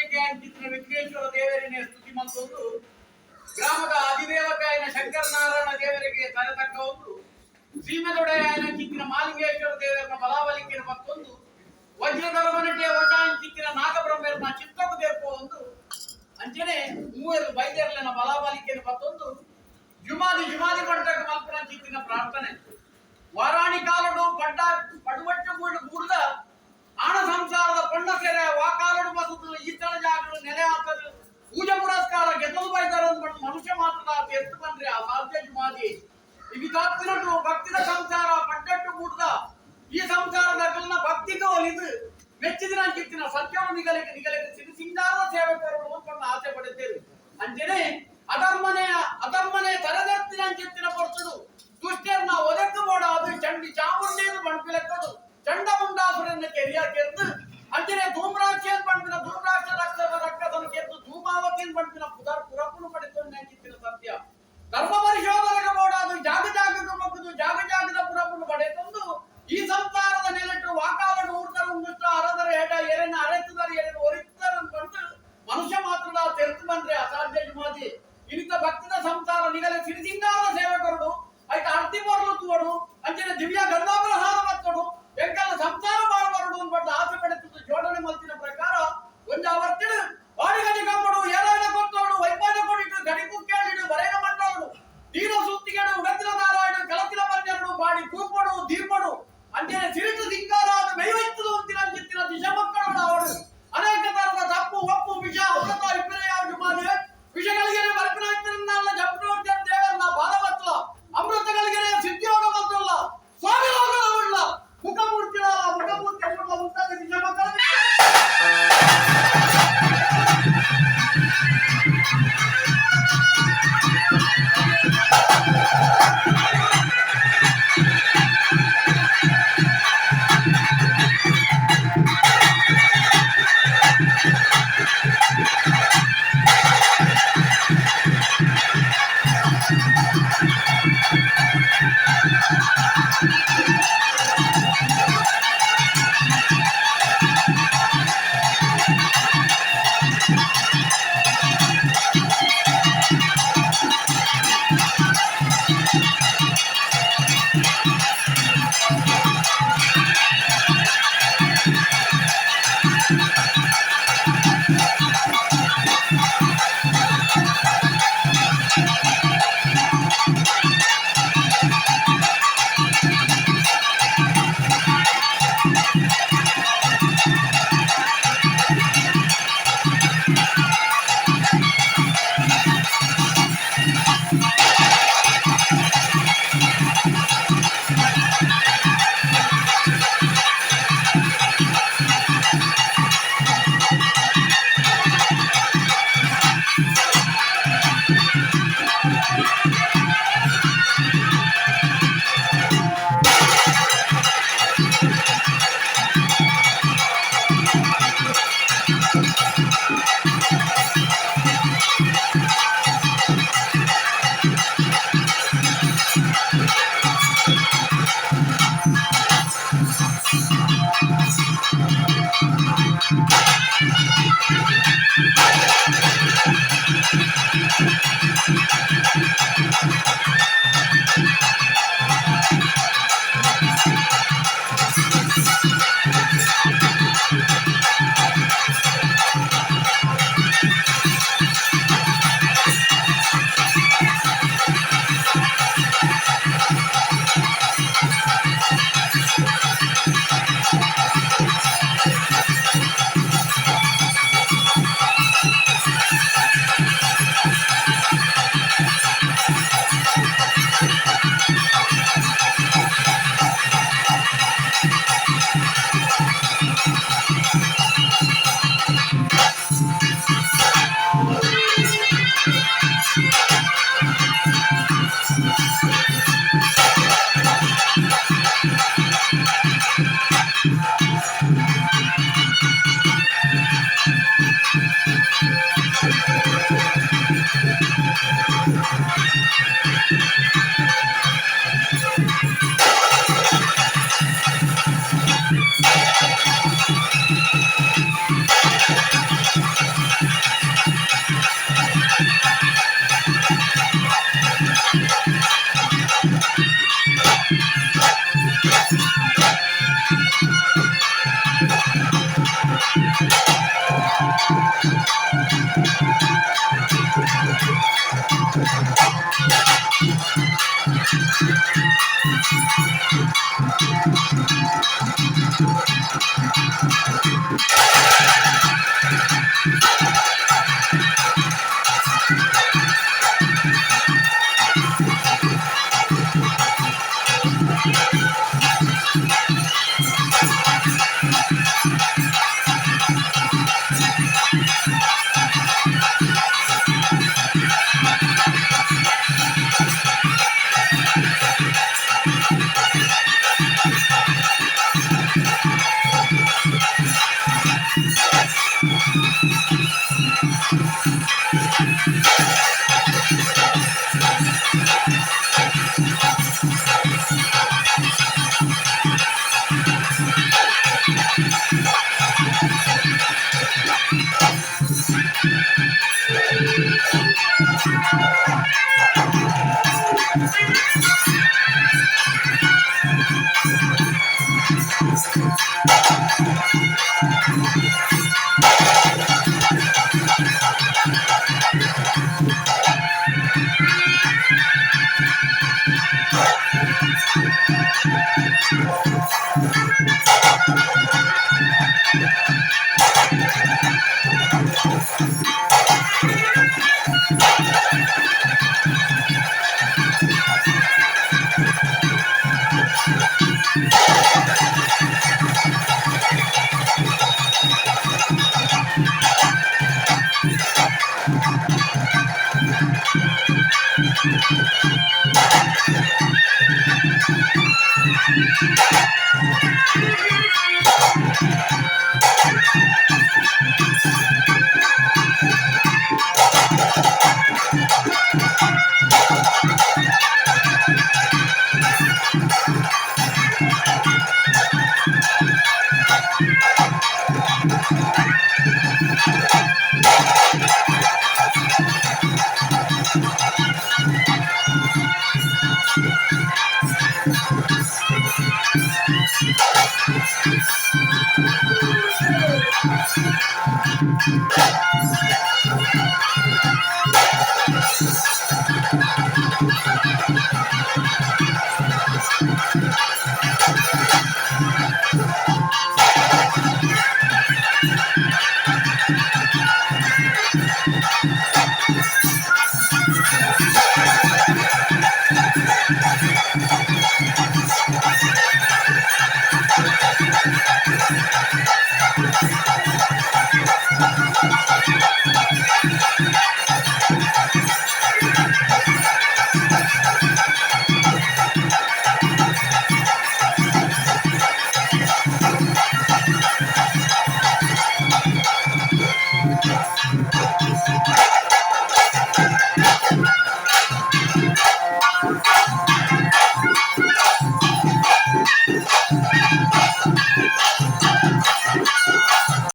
ಬಾಲಬಲಿಕೆ ಅಂಚಿತ್ತಿನ ವಿಘ್ನೇಶ್ವರ ದೇವರನ್ನೇ ಸ್ತುತಿ ಮತ್ತೊಂದು ಗ್ರಾಮದ ಅಧಿದೇವಕಾಯನ ಶಂಕರನಾರಾಯಣ ದೇವರಿಗೆ ತರತಕ್ಕ ಒಂದು ಸೀಮೆದೊಡೆಯನ ಚಿತ್ತಿನ ಮಾಲಿಂಗೇಶ್ವರ ದೇವರನ್ನ ಬಲಾಬಲಿಕೆಯ ಮತ್ತೊಂದು ವಜ್ರಧರ್ಮನಟೆಯ ವಚಾಂಚಿತ್ತಿನ ನಾಗಬ್ರಹ್ಮರನ್ನ ಚಿತ್ತಕು ದೇರ್ಪೋ ಒಂದು ಅಂಚನೆ ಮೂವರು ವೈದ್ಯರ್ಲನ ಬಲಾಬಲಿಕೆಯ ಮತ್ತೊಂದು ಜುಮಾದಿ ಪಂಟಕ ಮಲ್ಪನ ಚಿತ್ತಿನ ಪ್ರಾರ್ಥನೆ ವಾರಾಣಿ ಕಾಲಡು ಪಡುವಟ್ಟು ಗೂಡದ ಆಣ ಸಂಸಾರದ ಪಣ್ಣ ಸೆರೆ ವಾಕಾಲಡು ಬಸದು ಈತಳ ಜಾಗಗಳು ನೆಲೆ ಹಾಕಲು ಪೂಜೆ ಪುರಸ್ಕಾರ ಗೆದ್ದಲು ಬೈದರು ಮನುಷ್ಯ ಮಾತ್ರ ಎತ್ತು ಬಂದ್ರೆ ಅಸಾಧ್ಯ ಜುಮಾದಿ ಇವಿದಾತ್ತಿನಟ್ಟು ಭಕ್ತಿದ ಸಂಸಾರ ಪಡ್ಡಟ್ಟು ಗೂಡದ ಈ ಸಂಸಾರದ ಭಕ್ತಿಗೆ ಒಲಿದು ಮೆಚ್ಚಿದಿನ ಕಿತ್ತಿನ ಸತ್ಯವನ್ನು ನಿಗಲಿಗೆ ಸಿಂಗಾರದ ಸೇವಕರು ಅಂದ್ಕೊಂಡು ಆಸೆ ಪಡುತ್ತೇವೆ ಅಂಜನೆ ಅಧರ್ಮನೆ ತರದರ್ತಿನ ಚಿತ್ತಿನ ಪೊರ್ತಡು ದುಷ್ಟರನ್ನ ಒದಕ್ಕೆ ಬೋಡ ಅದು ಚಂಡಿ ಚಾಮುಂಡಿಯನ್ನು ಬಣ್ಪಿಲೆಕ್ಕದು ಚಂಡ ಮುಂಡಾಸುರನ್ನ ಕೆರಿಯಾಕೆದ್ದು ಅಂಜನೆ ಧೂಮ್ರಾಕ್ಷಿಯನ್ನು ಬಣ್ಪಿನ ಧೂಮ್ರಾಕ್ಷ ರಕ್ತವನ್ನು ಕೆದ್ದು ಧೂಮಾವತಿಯನ್ನು ಬಣ್ಪಿನ ಪುರಪ್ಪನು ಪಡೆದು ಚಿತ್ತಿನ ಸತ್ಯ ಧರ್ಮ ಪರಿಶೋಧನೆಗೆ ಬೋಡ ಅದು ಜಾಗಕ್ಕೆ ಮಗ್ಗುದು ಜಾಗದ ಪುರಪ್ಪನು ಪಡೆದು ಈ ಸಂಸಾರದ ನೆಲೆಟ್ಟು ವಾಕಾಲಡು ಊರ್ದರು ಉಂಗುಷ್ಟ ಅರದರ ಹೆಡ ಎರೆನ ಅರೆತುದರ ಎರೆನ ಒರಿತರನ್ನು ಬಂದು ಮನುಷ್ಯ ಮಾತ್ರ ತೆರೆದು ಬಂದ್ರೆ ಅಸಾಧ್ಯ ಜುಮಾದಿ ಇನಿತ ಭಕ್ತದ ಸಂಸಾರ ನಿಗಲೆ ಸಿರಿಸಿಂಗಾರದ ಸೇವಕರು ಆಯ್ತು ಅರ್ತಿ ಬರಲು ತೂಡು ಅಂಚಿನ ದಿವ್ಯ ಗಂಗಾಪ್ರಸಾದ ಮತ್ತಡು ಬೆಂಕಲ್ಲ ಸಂಸಾರ ಮಾಡಬಾರದು ಅನ್ಬಟ್ಟು ಆಸೆ ಪಡೆದು ಜೋಡಣೆ ಮಲ್ತಿನ ಪ್ರಕಾರ ಒಂದು ಅವರ್ತಿಡು ಬಾಡಿಗಡಿ ಕಪ್ಪಡು ಏಳಾಯನ ಕೊಟ್ಟವಳು ವೈಪಾದ ಕೊಡಿಟ್ಟು ಗಡಿಕು ಕೇಳಿಡು ಬರೆಯ ಮಂಡವಳು ದೀನ ಸುತ್ತಿಗೆಡು ಉಗತಿನ ನಾರಾಯಣ ಕಲತಿನ ಪಂಜರಡು ಬಾಡಿ ಕೂಪಡು ದೀಪಡು ಅಂಚನೆ ಸಿರಿತು ಧಿಕ್ಕಾರಾದ ಮೈವೈತದು ಅಂತಿನ ಚಿತ್ತಿನ ದಿಶ ಮಕ್ಕಳು ಅವಳು ಅನೇಕ ತರದ ತಪ್ಪು ಒಪ್ಪು ವಿಷ ಅಮೃತ ವಿಪರ್ಯ ಜುಮಾದಿ ವಿಷಯಗಳಿಗೆ ವರ್ಪನಾಗ್ತಿರಲ್ಲ ಜಪ್ಪ ದೇವರನ್ನ ಬಾಲವತ್ಲ ಅಮೃತಗಳಿಗೆ ಸಿದ್ಧಿಯೋಗ ಬಂತಲ್ಲ ಸ್ವಾಮಿ ಹೋಗಲ್ಲ ಮುಖಮೂರ್ತಿ ಮುಂತಾದ ದಿಶ ಮಕ್ಕಳು